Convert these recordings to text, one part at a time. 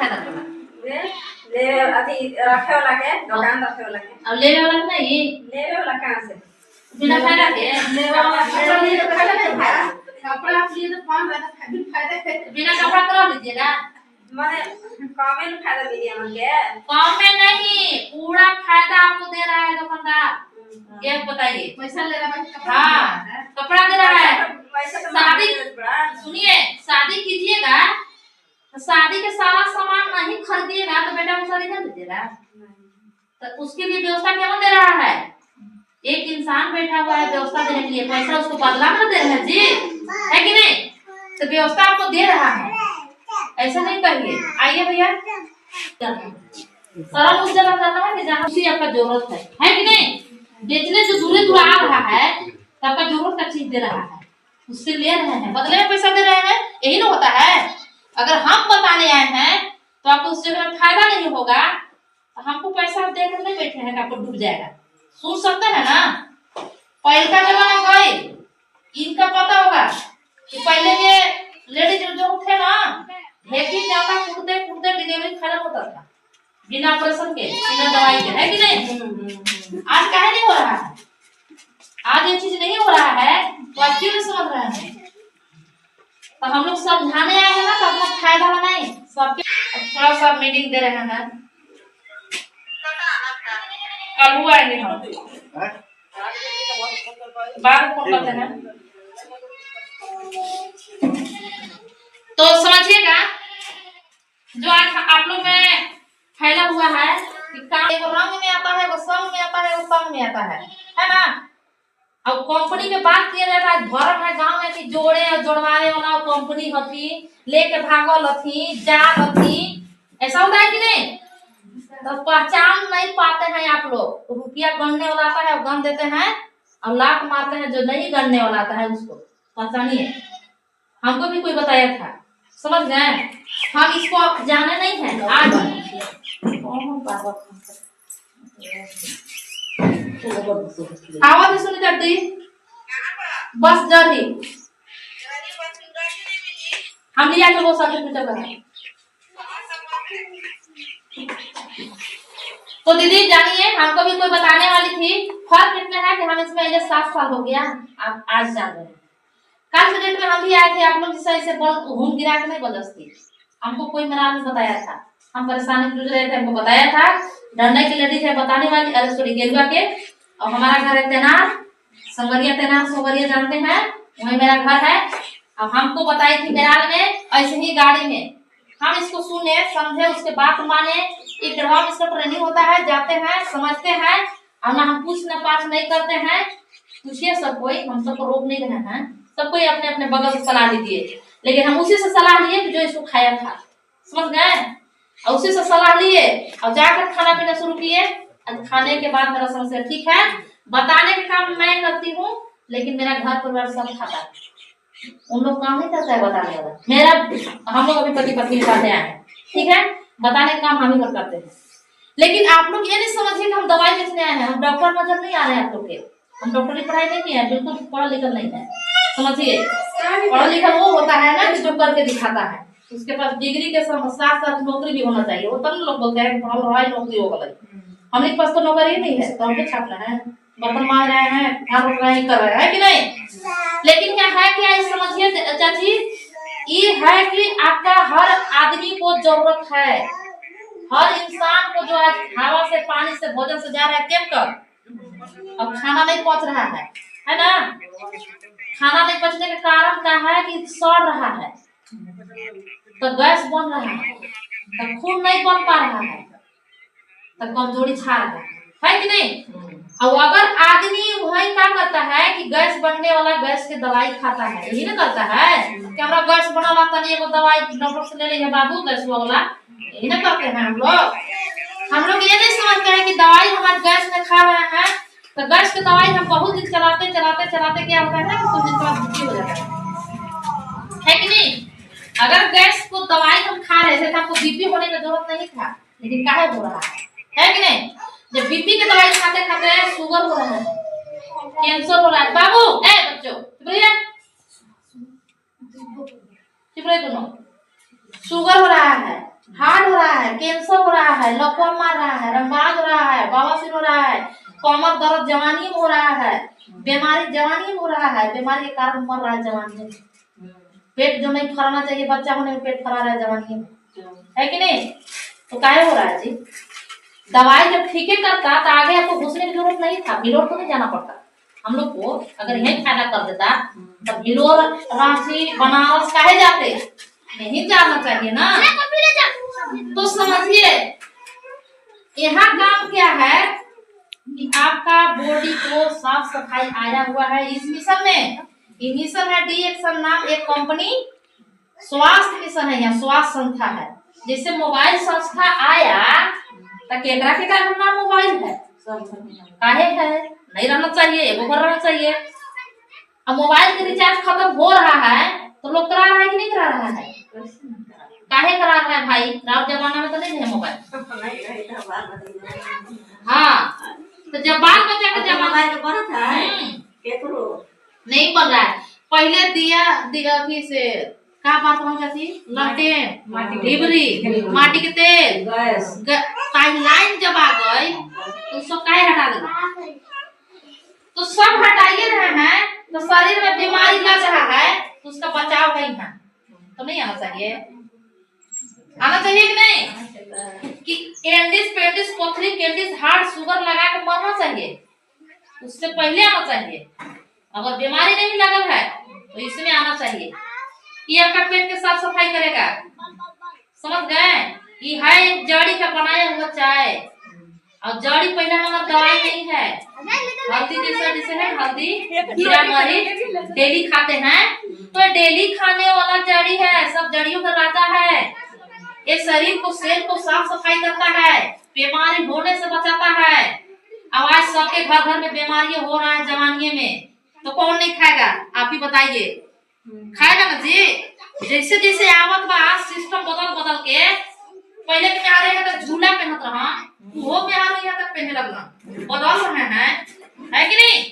फायदा होला? ले अभी रखे वाला के दुकान रखे वाला के अब लेवे वाला नहीं, लेवे वाला कहां से बिना फायदा के लेवे वाला कपड़ा लिए तो फायदा नहीं है। कपड़ा आप लिए तो कौन फायदा है बिना कपड़ा करा लीजिएगा। माने कम में फायदा मिली हमन के कम में नहीं, पूरा फायदा आपको दे रहा है दुकानदार। ये बताइए, पैसा ले रहा है कपड़ा हाँ कपड़ा दे रहा है। पैसा तो शादी सुनिए, शादी कीजिएगा तो शादी के सारा सामान नहीं खरीदिएगा तो बेटा को शादी कर दीजिएगा। तो उसके लिए व्यवस्था क्यों दे रहा है? एक इंसान बैठा हुआ है व्यवस्था देने के लिए, पैसा उसको बदला में दे रहे हैं जी, है कि नहीं? तो व्यवस्था आपको दे रहा है, ऐसा नहीं कहिए। आइए भैया, सारा उस जगह करना है कि जहाँ उसी आपका जरूरत है कि नहीं? बेचने से दूर दूर आ रहा है तो आपका जरूरत का चीज दे रहा है, उससे ले रहे हैं, बदले में पैसा दे रहे हैं, यही ना होता है। अगर हम बताने आए हैं तो आपको उस जगह में फायदा नहीं होगा, तो हमको पैसा देकर नहीं बैठे हैं कि आपको डूब जाएगा। सुन सकते हैं ना, पहले का जमाना गए, इनका पता होगा कि पहले के लेडीज जो थे ना, ढेकी जाता कूदते कूदते डिलीवरी खत्म होता था बिना ऑपरेशन के, बिना दवाई के, है कि नहीं? आज काहे नहीं हो रहा है? आज ये चीज नहीं हो रहा है तो आप क्यों नहीं समझ रहे हैं? तो हम लोग समझाने आए हैं ना, तो अपना फायदा बनाए सबके। थोड़ा सा मीटिंग दे रहे हैं, कल हुआ आएंगे हम, बाद में फोन करते हैं। तो समझिएगा, जो आज आप लोग में फैला हुआ है कि काम एगो रंग में आता है, एगो संग में आता है, एगो संग में आता है ना? अब कंपनी के बात किया जाता है, धर्म है गांव में कि जोड़े और जोड़वाने वाला कंपनी होती, लेके भागल होती, जाल होती, ऐसा होता है कि नहीं? तो पहचान नहीं पाते हैं आप लोग। रुपया गणने वाला आता है गन देते हैं, और लात मारते हैं जो नहीं गणने वाला आता है उसको। पहचानिए, हमको भी कोई बताया था, समझ गए? हम इसको जाने नहीं है आज। आवाज नहीं सुनी जाती, बस जल्दी हम लिया तो वो सब कुछ। तो दीदी जानिए, हमको भी कोई बताने वाली थी, फर्क इतना है कि हम इसमें 7 साल हो गया, आप आज जान रहे हैं। कल के डेट में हम भी आए थे, आप लोग जैसे ऐसे घूम गिरा के नहीं बदस्ती, हमको कोई मेरा नहीं बताया था, हम परेशानी जूझ रहे थे, हमको बताया था डंडा की लेडीज है बताने वाली, अरे सॉरी गेरुआ के, और हमारा घर है तेनार, संगरिया तेनार, सोगरिया जानते हैं, वही मेरा घर है। अब हमको बताई थी मेराल में, ऐसे ही गाड़ी में हम इसको सुने समझे, उसके बात माने, एक हम इसका ट्रेनिंग होता है, जाते हैं समझते हैं, और ना हम पूछ न पाछ नहीं करते हैं। पूछिए सब कोई, हम सबको रोक नहीं रहे हैं, सब कोई अपने अपने बगल से सलाह दीजिए, लेकिन हम उसी से सलाह लिए कि जो इसको खाया था, समझ गए? और उसी से सलाह लिए और जाकर खाना पीना शुरू किए। खाने के बाद मेरा समस्या ठीक है, बताने का काम मैं करती हूँ, लेकिन मेरा घर परिवार सब खाता है, उन लोग काम नहीं करता है बताने वाला। मेरा हम लोग अभी पति पत्नी साथ आए हैं, ठीक है, बताने का काम हम ही करते हैं। लेकिन आप लोग ये नहीं समझिए कि हम दवाई बेचने आए हैं, हम डॉक्टर नजर नहीं आ रहे हैं आप लोग के, हम डॉक्टरी पढ़ाई नहीं किए हैं, बिल्कुल पढ़ा लिखा नहीं है। समझिए, पढ़ा लिखा वो होता है ना कि जो करके दिखाता है, उसके पास डिग्री के साथ साथ नौकरी भी होना चाहिए, वो तब लोग बोलते हैं नौकरी हो गई। हमारे पास तो नौकरी ही नहीं है, तो हम छाप रहे हैं, बर्तन मार रहे हैं, ठाकुर कर रहे हैं कि नहीं? लेकिन क्या है, क्या समझिए चाची, ये है कि आपका हर आदमी को जरूरत है, हर इंसान को जो आज हवा से, पानी से, भोजन से जा रहा है केमिकल, अब खाना नहीं पच रहा है ना? खाना नहीं पचने का कारण क्या है कि सड़ रहा है, तो गैस बन रहा है, तो खून नहीं बन पा रहा है, तो कमजोरी छा रहा है कि नहीं? और अगर आदमी वही क्या करता है कि गैस बनने वाला गैस के दवाई खाता है, यही ना करता है कि हमारा गैस बना ला तनी एगो दवाई डॉक्टर से ले ले बाबू गैस वाला, यही ना करते हैं हम लोग। हम लोग ये नहीं समझते हैं कि दवाई हमारे गैस में खा रहे हैं, तो गैस की दवाई हम बहुत दिन चलाते चलाते चलाते क्या होता है ना, कुछ दिन बाद बीपी हो जाता है कि नहीं? अगर गैस को दवाई हम खा रहे थे तो हमको बीपी होने की जरूरत नहीं था, लेकिन काहे हो रहा है कि नहीं? जब बीपी की दवाई खाते खाते शुगर हो रहा है, कैंसर हो रहा है, बाबू ए बच्चों चुप रहिए, चुप रहिए दोनों, शुगर हो रहा है, हार्ट हो रहा है, लकवा मार रहा है, रंगबाज हो रहा है, बवासीर हो रहा है, कमर दर्द जवानी में हो रहा है, बीमारी जवानी में हो रहा है, बीमारी के कारण मर रहा है जवानी में। पेट जो नहीं फराना चाहिए, बच्चा होने में पेट फरा रहा है जवानी में, है कि नहीं? तो काहे हो रहा है जी? दवाई जब ठीक है करता तो आगे आपको घुसने की जरूरत नहीं था, बिलोर तो नहीं जाना पड़ता। हम लोग को अगर यही फायदा कर देता तो बिलोर, रांची, बनारस काहे जाते? नहीं जाना चाहिए ना। तो समझिए यहाँ काम क्या है कि आपका बॉडी को साफ सफाई आया हुआ है इस मिशन में। ये मिशन है डी एक्शन नाम एक कंपनी स्वास्थ्य मिशन है, यहाँ स्वास्थ्य संस्था है। जैसे मोबाइल संस्था आया तो केकरा के का नाम मोबाइल है, काहे है? नहीं रहना चाहिए, एगो कर रहना चाहिए। अब मोबाइल के रिचार्ज खत्म हो रहा है तो लोग करा रहा है कि नहीं करा रहा है? काहे करा रहा है भाई? रात जमाना में तो नहीं है मोबाइल। हाँ, तो जब बाल बच्चा का जमाना नहीं बन रहा है। पहले दिया थी से का बात हो जाती, लंटेन, ढिबरी, माटी के तेल, लाइन जब आ गई तो सब काहे हटा देना? तो सब हटाइए रहे हैं तो शरीर में बीमारी लग रहा है तो उसका बचाव नहीं है, तो नहीं आना चाहिए। आना चाहिए कि नहीं? कि एंडिस पेंडिस पथरी कैंडिस हार्ट शुगर लगा के मरना चाहिए, उससे पहले आना चाहिए। अगर बीमारी नहीं लगल है तो इसमें आना चाहिए। ये आपका पेट के साफ सफाई करेगा, समझ गए? ये है एक जड़ी का बनाया हुआ चाय, और जड़ी पहले मतलब दवाई नहीं है। हल्दी जैसे है, हल्दी, जीरा, मरीच डेली खाते हैं तो डेली खाने वाला जड़ी है, सब जड़ियों का राजा है। ये शरीर को, सेल को साफ सफाई करता है, बीमारी होने से बचाता है। अब आज सबके घर घर में बीमारियां हो रहा है जवानी में, तो कौन नहीं खाएगा? आप ही बताइए, खाएगा ना जी? जैसे जैसे आवत बा सिस्टम बदल के, पहले के आ रहे हैं तो झूला पहनत रहा, वो में आ रही है तक पहने लगना, बदल रहे हैं, है कि नहीं?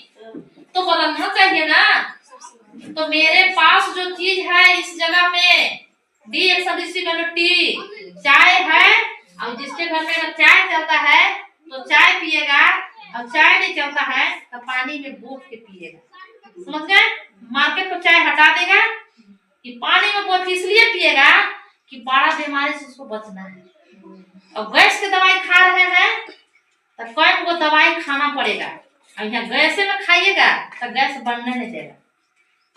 तो बदलना चाहिए ना। तो मेरे पास जो चीज है इस जगह में डी एक्शन टी चाय है, और जिसके घर में अगर चाय चलता है तो चाय पिएगा, और चाय नहीं चलता है तो पानी में बूट के पिएगा, समझ गए? मार्केट को चाय हटा देगा कि पानी में बहुत इसलिए पिएगा कि बड़ा बीमारी से उसको बचना है। और गैस की दवाई खा रहे हैं तो कई को दवाई खाना पड़ेगा, और यहाँ गैस में खाइएगा तो गैस बनने नहीं देगा,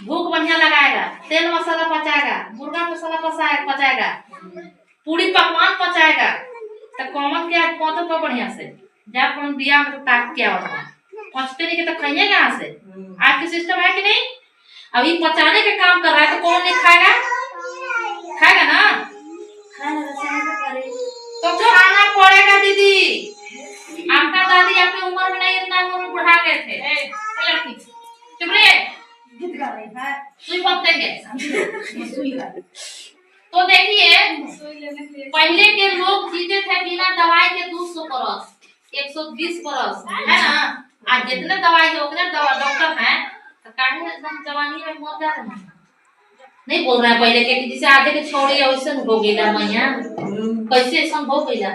भूख बढ़िया लगाएगा, तेल मसाला पचाएगा, मुर्गा मसाला पचाएगा, पूरी पकवान पचाएगा। तो कॉमन क्या पौधों को बढ़िया से जब हम दिया में ताक क्या होता पचते नहीं के तो खाइए कहाँ से? आज की सिस्टम है कि नहीं? अभी पचाने के काम कर रहा है तो कौन नहीं खाएगा? खाएगा ना, तो खाना पड़ेगा दीदी। आपका दादी आपकी उम्र में नहीं, इतना उम्र में बुढ़ा गए थे। चुप रहिए, सुई पकड़ेंगे। तो देखिए पहले के लोग जीते थे बिना दवाई के 200 बरस, 120 बरस, है ना? आज जितने दवाई के उतने डॉक्टर हैं, तो काहे एकदम जवानी में मर जा रहे हैं। नहीं बोल रहे हैं पहले के कि जैसे आधे के छोड़ी वैसे हो गया मैया, कैसे ऐसा हो गया?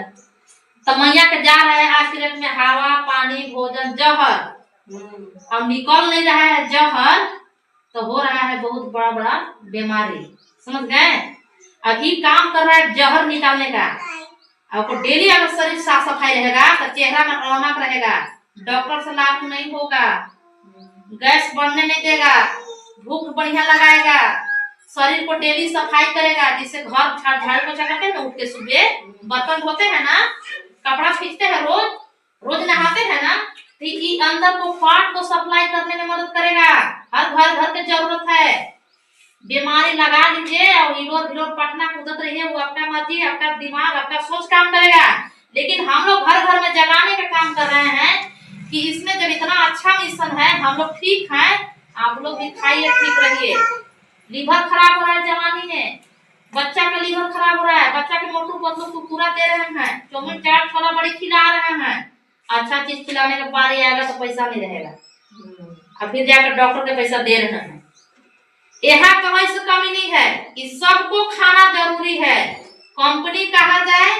तो मैया के जा रहे हैं आज के डेट में हवा, पानी, भोजन, जहर, अब निकल नहीं रहा है जहर, तो हो रहा है बहुत बड़ा बड़ा बीमारी, समझ गए? अभी काम कर रहा है जहर निकालने का। आपको डेली अगर शरीर साफ सफाई रहेगा तो चेहरा में रौनक रहेगा, डॉक्टर से लाभ नहीं होगा, गैस बढ़ने नहीं देगा, भूख बढ़िया लगाएगा, शरीर को डेली सफाई करेगा। जिससे घर झाड़ू पोछा करते हैं ना, उठ के सुबह बर्तन धोते हैं ना, कपड़ा खींचते हैं, रोज नहाते हैं ना, तो ये अंदर को फैट को सप्लाई करने में मदद करेगा। हर घर की जरूरत है। बीमारी लगा लीजिए और इधर पटना कूदत रहिए, वो आपका मर्जी, आपका दिमाग, आपका सोच काम करेगा। लेकिन हम लोग घर घर में जगाने का काम कर रहे हैं कि इसमें जब इतना अच्छा मिशन है, हम लोग ठीक हैं, आप लोग भी खाइए, ठीक रहिए। लीवर खराब हो रहा है जवानी में, बच्चा का लीवर खराब हो रहा है, बच्चा के मोटू पतलू को पूरा दे रहे हैं, चौमिन चाट छोला बड़ी खिला रहे हैं। अच्छा चीज खिलाने के बारी आएगा तो पैसा नहीं रहेगा, और फिर जाकर डॉक्टर के पैसा दे रहे हैं। यहाँ कहीं से कमी नहीं है, इस सबको खाना जरूरी है। कंपनी कहा जाए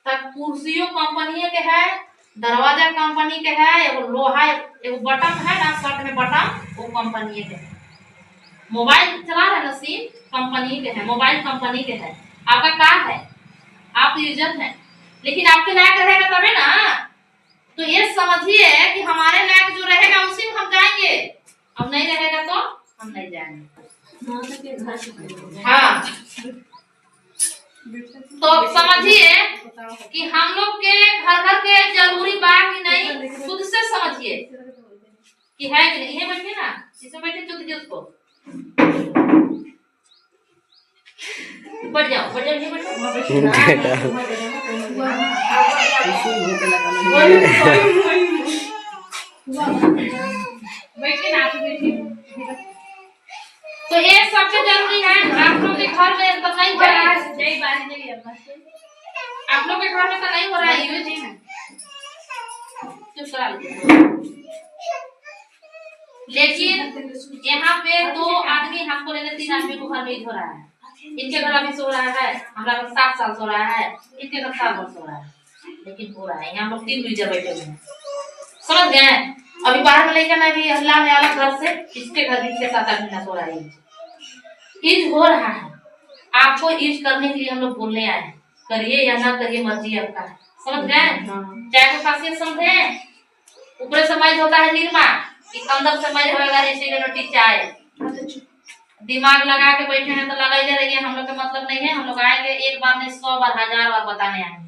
सब कुर्सियों कंपनी के है, दरवाजा कंपनी के है, एगो लोहा एगो बटन है ना शर्ट में बटन, वो कंपनी के है। मोबाइल चला रहे ना सिम कंपनी के है, मोबाइल कंपनी के है। आपका कार है, आप यूजर है, लेकिन आपके लायक रहेगा तभी ना। तो ये समझिए कि हमारे लायक जो रहेगा उसी में हम जाएंगे, अब नहीं रहेगा तो हम नहीं जाएंगे। हाँ, तो समझिए कि हम लोग के घर के जरूरी बात ही नहीं, खुद से समझिए कि है कि नहीं। ये बैठे ना, इसे बैठे चुप दीजिए उसको, बढ़ जाओ ये बैठे ना, तो ये सबसे जरूरी है। आप लोग के घर में तो नहीं हो रहा है, आप लोग के घर में तो नहीं हो रहा है यूज, चुप करा लीजिए। लेकिन यहाँ पे 2 आदमी हमको लेने 3 आदमी को घर में हो रहा है। इनके घर अभी सो रहा है, हमारा 7 साल सो रहा है, इनके घर 7 वर्ष सो रहा है, लेकिन हो रहा है। यहाँ लोग 3 यूजर बैठे हुए हैं, समझ गए। अभी बाहर में लेकर ना भी अल्लाह ने अलग घर से, इसके घर भी 6-7 महीना सो रहा है, यूज हो रहा है। आपको यूज करने के लिए हम लोग बोलने आए हैं, करिए या ना करिए मर्जी आपका, समझ गए। चाय को खासियत समझे, ऊपर से मैच होता है निरमा, कि अंदर से मैच होगा रेसिपी चाय। दिमाग लगा के बैठे हैं तो लगा ही रहिए, हम लोग का मतलब नहीं है। हम लोग आएंगे एक बार नहीं 100 बार 1000 बार बताने आएंगे।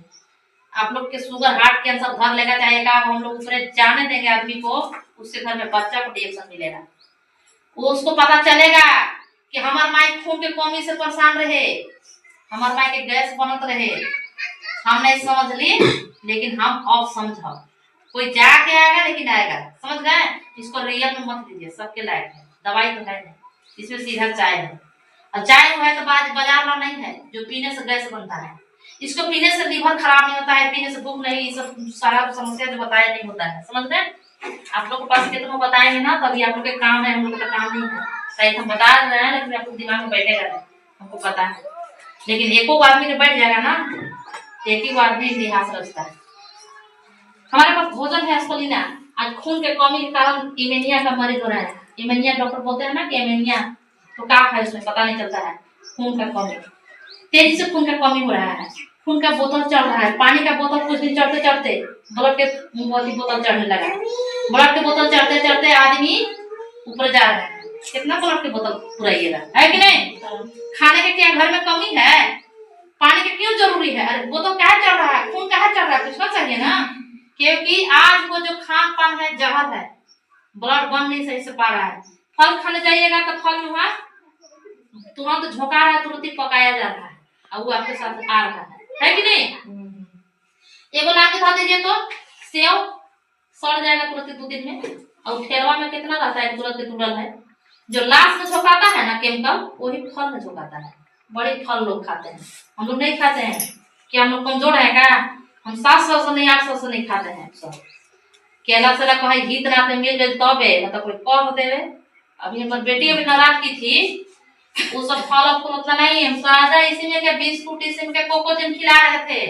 आप लोग के शुगर हार्ट कैंसर घर लेगा चाहेगा, हम लोग ऊपर जाने देंगे आदमी को, उससे घर में बच्चा को रिएक्शन मिलेगा, वो उसको पता चलेगा कि हमार माई खून के कमी से परेशान रहे, हमार माई के गैस बनत रहे, हम नहीं समझ ली, लेकिन हम अब समझो। कोई जाके आएगा लेकिन आएगा, समझ गए। इसको रियल में मत लीजिए, सबके लायक है, दवाई तो है नहीं, इसमें सीधा चाय है। और चाय है तो बाजार वाला नहीं है जो पीने से गैस बनता है। इसको पीने से लीवर खराब नहीं होता है, पीने से भूख नहीं, सब सारा समस्या जो बताया नहीं होता है, समझ गए। आप लोग के पास कितना बताएंगे ना तभी आप लोग के काम है, हम लोग का काम नहीं है। सही हम बता रहे हैं, लेकिन आपको दिमाग में बैठेगा नहीं, हमको पता है। लेकिन एको आदमी ने बैठ जाएगा ना, एक ही आदमी इतिहास रचता है। हमारे पास भोजन है स्पलिना, आज खून के कमी के कारण एनीमिया का मरीज हो रहा है। एनीमिया डॉक्टर बोलते हैं ना कि एनीमिया तो क्या है, उसमें पता नहीं चलता है। खून का कमी, तेजी से खून का कमी हो रहा है, खून का बोतल चढ़ रहा है। पानी का बोतल कुछ दिन चढ़ते चढ़ते ब्लड के बोतल चढ़ने लगा, ब्लड के बोतल चढ़ते चढ़ते आदमी ऊपर जा रहा है। कितना ब्लड के बोतल पुराइएगा, है कि नहीं। खाने के क्या घर में कमी है, पानी के क्यों जरूरी है, अरे बोतल क्या चढ़ रहा है, खून क्या चढ़ रहा है, पूछना चाहिए ना। क्योंकि आज को जो खान पान है जहर है, ब्लड बन नहीं सही से पा रहा है। फल खाने जाइएगा तो फल में वहां तुरंत झोंका रहा है, तुरंत ही पकाया जा रहा है, और वो आपके साथ आ रहा है कि नहीं। एगो ला के खा दीजिए तो सेव सड़ जाएगा तुरंत 2 दिन में, और ठेरवा में कितना रहता है, तुरंत तुरंत है। जो लाश में झोंकाता है ना केमिकल, वही फल में झोंकाता है। बड़े फल लोग खाते हैं, हम लोग नहीं खाते हैं। क्या हम लोग कमजोर है क्या, हम 700 से नहीं 800 से नहीं खाते हैं सब। केला से रखो है हित नाते मिल गए तबे, मतलब कोई कम देवे। अभी हमारी बेटी अभी नाराज की थी, वो सब फल फूल उतना नहीं, हम सादा इसी में के बिस्कुट इसी में के कोकोजन खिला रहे थे,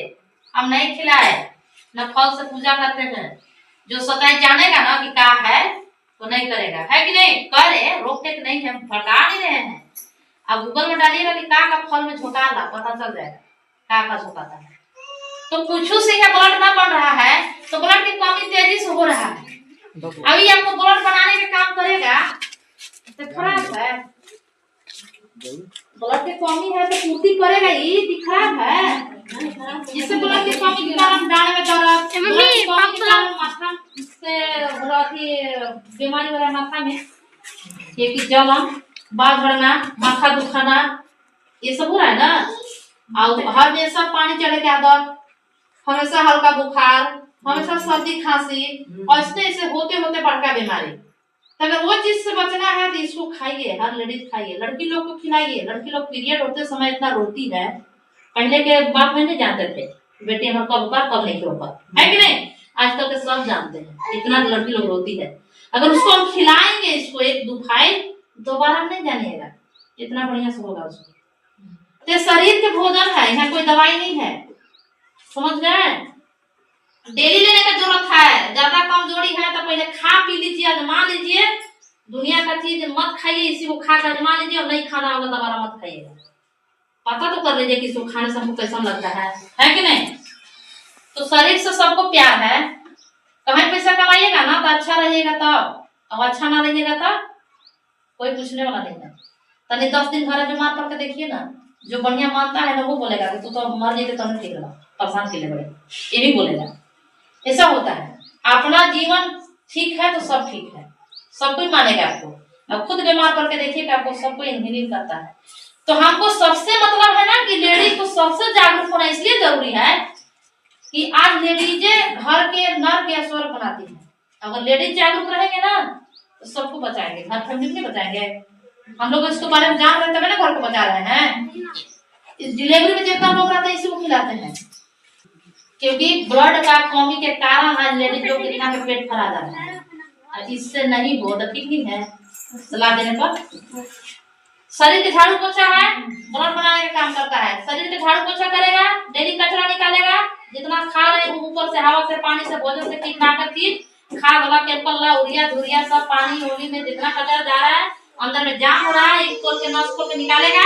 हम नहीं खिलाए। न फल से पूजा करते हैं, जो सच्चाई जानेगा ना कि क्या है तो नहीं करेगा, है कि नहीं। करे रोकने के नहीं है, भड़का नहीं रहे हैं। अब गूगल में डालिएगा कि का फल में झोंकाला, पता चल जाएगा का झोंकाता है। तो कुछ से ब्लड ना बन रहा है तो ब्लड की कमी तेजी से हो रहा है। अभी आपको ब्लड बनाने का काम करेगा तो खराब है, ब्लड की कमी है तो पूर्ति करेगा ही कि खराब है। जिससे ब्लड की कमी के कारण दाढ़ में दर्द, ब्लड की कमी के कारण माथा से बीमारी हो रहा है, माथा में ये कि जलन, बाल झड़ना, माथा दुखाना, ये सब हो रहा है ना। और हमेशा पानी चढ़े के आदत, हमेशा हल्का बुखार, हमेशा सर्दी खांसी, और ऐसे होते होते बड़का बीमारी। तो अगर वो चीज से बचना है तो इसको खाइए, हर लेडीज खाइए, लड़की लोग को खिलाइए। लड़की लोग पीरियड होते समय इतना रोती है, पहले के बाप में नहीं जानते थे बेटी हमारे कब नहीं होगा, है कि नहीं। आजकल के सब जानते हैं इतना लड़की लोग रोती है। अगर उसको हम खिलाएंगे, इसको 1-2 खाए, दोबारा नहीं जानिएगा इतना बढ़िया से होगा उसको। तो शरीर के भोजन है, यहाँ कोई दवाई नहीं है, समझ गए? डेली लेने का जरूरत है। ज्यादा कमजोरी है तो पहले खा पी लीजिए, आजमा लीजिए। दुनिया का चीज मत खाइए, इसी को खा कर आजमा लीजिए, और नहीं खाना होगा दोबारा मत खाइएगा। पता तो कर लीजिए कि इसको खाने से हमको कैसा लगता है कि नहीं? तो शरीर से सबको प्यार है। कहीं पैसा कमाइएगा ना तो अच्छा रहिएगा, तब अब अच्छा ना रहिएगा तब कोई पूछने वाला नहीं है। तनी 10 दिन घर बीमार पड़ के देखिए ना, जो बढ़िया मानता है ना वो बोलेगा कि तू तो मर जेते तो नहीं ठीक रहा, परेशान के लिए बड़े, ये भी बोलेगा। ऐसा होता है। अपना जीवन ठीक है तो सब ठीक है, सब कोई मानेगा आपको। अब खुद बीमार पड़ के देखिए कि आपको सब कोई इंजीनियर करता है। तो हमको सबसे मतलब है ना कि लेडीज को सबसे जागरूक होना इसलिए जरूरी है कि आज लेडीजे घर के नर के स्वर्ग बनाती है। अगर लेडीज जागरूक रहेंगे ना तो सबको बचाएंगे, घर फैमिली नहीं बचाएंगे। हम लोग इसके बारे में जान रहे तभी ना घर को बचा रहे हैं। इस डिलीवरी में जितना लोग रहते हैं इसी को खिलाते हैं, क्योंकि ब्लड का कमी के कारण आज लेडीज लोग कितना में पेट फरा जाता है। इससे नहीं हो तो ठीक नहीं है। सलाह देने पर शरीर के झाड़ू पोछा है, ब्लड बनाने का काम करता है। शरीर के झाड़ू पोछा करेगा, डेली कचरा निकालेगा, जितना खा रहे हैं ऊपर से, हवा से, पानी से, भोजन से, कीटनाशक चीज, खाद वाला, केमिकल, यूरिया धुरिया सब पानी होली में जितना कचरा जा रहा है अंदर में जाम हो रहा है, एक खोल के नस खोल के निकालेगा।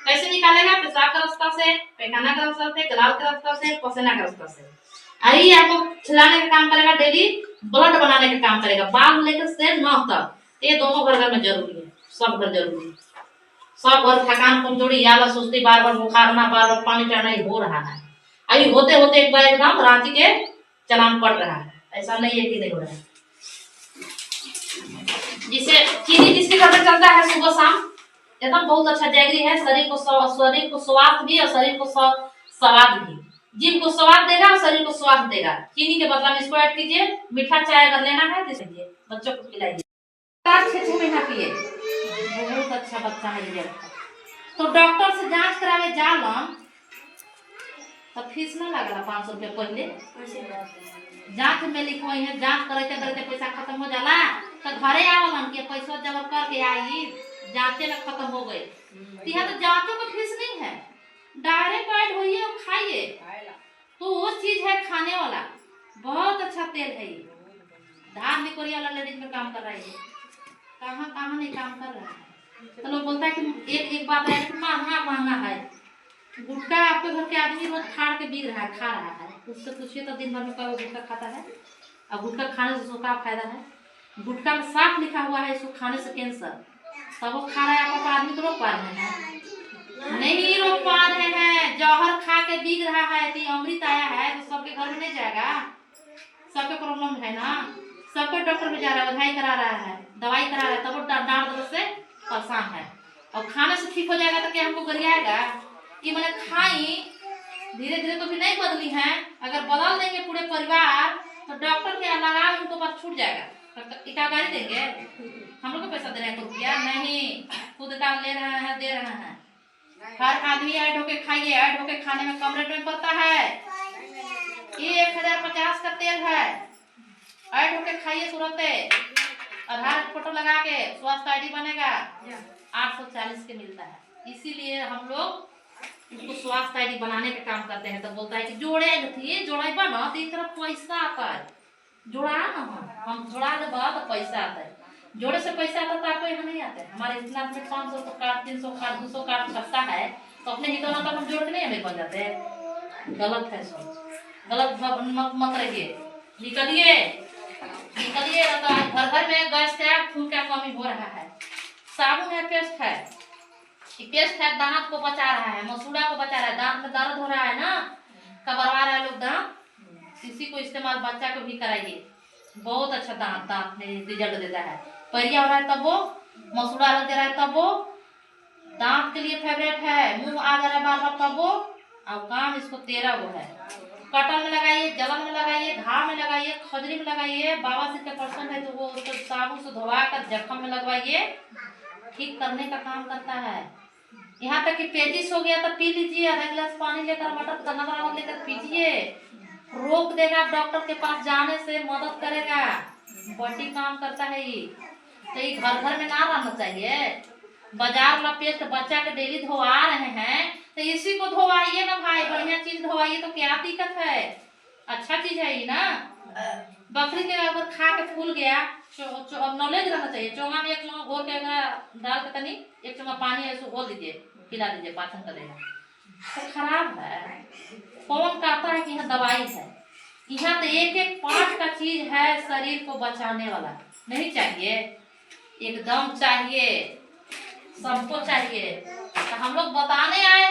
कैसे निकालेगा? पेशाब का रास्ता से, पैखाना का रास्ता से, गलाव का रास्ता से, पसीना का रास्ता से। आई आपको खिलाने का काम करेगा, डेली ब्लड बनाने का काम करेगा, बाल लेकर से नह तक। ये दोनों घर में जरूरी है, सब घर जरूरी है। सब घर थकान, कमजोरी, याद, सुस्ती, बार बार बुखारना, बार बार पानी चढ़ना हो रहा है। अभी होते होते एक बार एकदम रांची के चलान पड़ रहा है। ऐसा नहीं है कि नहीं हो रहा है। जिसे चीनी जिसके घर में चलता है सुबह शाम एकदम बहुत अच्छा जैगरी है। शरीर को स्वास्थ्य भी और शरीर को स्वाद भी। जीभ को स्वाद देगा और शरीर को स्वास्थ्य देगा। चीनी के बदला में इसको ऐड कीजिए। मीठा चाय अगर लेना है तो लीजिए, बच्चों को खिलाइए। 6 महीना पिए, बहुत अच्छा बच्चा है ये। तो डॉक्टर से जांच करावे जालन तो फीस ना लगला 500 रुपया पहले। जांच में लिखवाई है, जांच करते करते पैसा खत्म हो जाला तो घरे आवलन के पैसा जमा करके आई, जांचे में खत्म हो गए। यहाँ तो जांचों का फीस नहीं है, डायरेक्ट ऐड होइए और खाइए। तो वो चीज है खाने वाला, बहुत अच्छा तेल है ये। धार निकोरिया वाला लेडीज में काम कर रहा है, कहाँ नहीं काम कर रहा है। तो लोग बोलता है कि एक बात है कि महंगा है। गुटखा आपके घर के आदमी रोज फाड़ के बिक रहा है, खा रहा है। उससे पूछिए तो दिन भर में कई गुटखा खाता है। अब गुटखा खाने से उसको क्या फायदा है? गुटखा में साफ लिखा हुआ है इसको खाने से कैंसर, तब वो खा रहा है। आपका आदमी को रोक पा रहे हैं? नहीं रोक पा रहे हैं। जौहर खा के बिक रहा है तो अमृत आया है तो सबके घर में नहीं जाएगा। सबके प्रॉब्लम है ना, सबके डॉक्टर में जा रहा है, बधाई करा रहा है, दवाई करा रहा है, तब वो डांट दर्द से परेशान है। और खाने से ठीक हो जाएगा तो क्या हमको गरियाएगा कि मैंने खाई? धीरे धीरे तो भी नहीं बदली है। अगर बदल देंगे पूरे परिवार तो डॉक्टर के लगाव उनको पर छूट जाएगा। क्या गाड़ी देंगे? हम लोग को पैसा दे रहे हैं रुपया नहीं, खुद का ले रहे हैं, दे रहे हैं। हर आदमी ऐड होके खाइए, ऐड होके खाने में कम रेट में पड़ता है। ये 1050 का तेल है, ऐड होके खाइए तुरंत। आधार फोटो लगा के स्वास्थ्य आईडी बनेगा, 840 के मिलता है। इसीलिए हम लोग उसको स्वास्थ्य आईडी बनाने का काम करते हैं। तो बोलता है कि जोड़े थी जोड़े बना तो एक तरफ पैसा आता है, जोड़ा ना हम जोड़ा दे तो पैसा आता है। जोड़े से पैसा आता तो आपको यहाँ नहीं आता है। हमारे इतना 500 कार्ड, 300 कार्ड, 200 कार्ड छपता है तो अपने ही दोनों तक हम जोड़ के नहीं हमें बन जाते हैं। गलत है सोच, गलत मत रहिए। निकलिए निकलिए। तो घर घर में गैस का खून का कमी हो रहा है। साबुन है, पेस्ट है, पेस्ट है, दांत को बचा रहा है, मसूड़ा को बचा रहा है। दांत में दर्द हो रहा है ना, कबरवा रहा है लोग दांत, इसी को इस्तेमाल बच्चा को भी कराइए। बहुत अच्छा दांत में रिजल्ट देता है। परिया हो रहा है तब वो, मसूड़ा लग रहा है तब वो, दांत के लिए फेवरेट है। मुंह आ जा रहा है बार बार तब वो, और काम इसको 13 वो है। कटन में लगाइए, जलन में लगाइए, घाव में लगाइए, खजरी में लगाइए। बाबा सिर के पर्सन है तो वो उसको साबुन से धोवा कर जख्म में लगवाइए, ठीक करने का काम करता है। यहाँ तक कि पेचिस हो गया तो पी लीजिए, आधा गिलास पानी लेकर मटर का नमक लेकर पीजिए, रोक देगा। डॉक्टर के पास जाने से मदद करेगा, बॉडी काम करता है ये। तो ये घर घर में ना रहना चाहिए। बाजार वाला पेस्ट बच्चा के डेली धोआ रहे हैं तो इसी को धोवाइए ना भाई, बढ़िया चीज धोवाइए तो क्या दिक्कत है, अच्छा चीज है ये ना। बकरी के अगर खा के फूल गया, अब नॉलेज रहना चाहिए। चोंगा में एक चोंगा घोर के अगर डाल के तनी एक चोंगा पानी है उसको घोल दीजिए, पिला दीजिए, पाचन करेगा। तो खराब है। कौन कहता है कि यहाँ दवाई है? यहाँ तो एक एक पार्ट का चीज है शरीर को बचाने वाला। नहीं चाहिए? एकदम चाहिए, सबको चाहिए। तो हम लोग बताने आए हैं।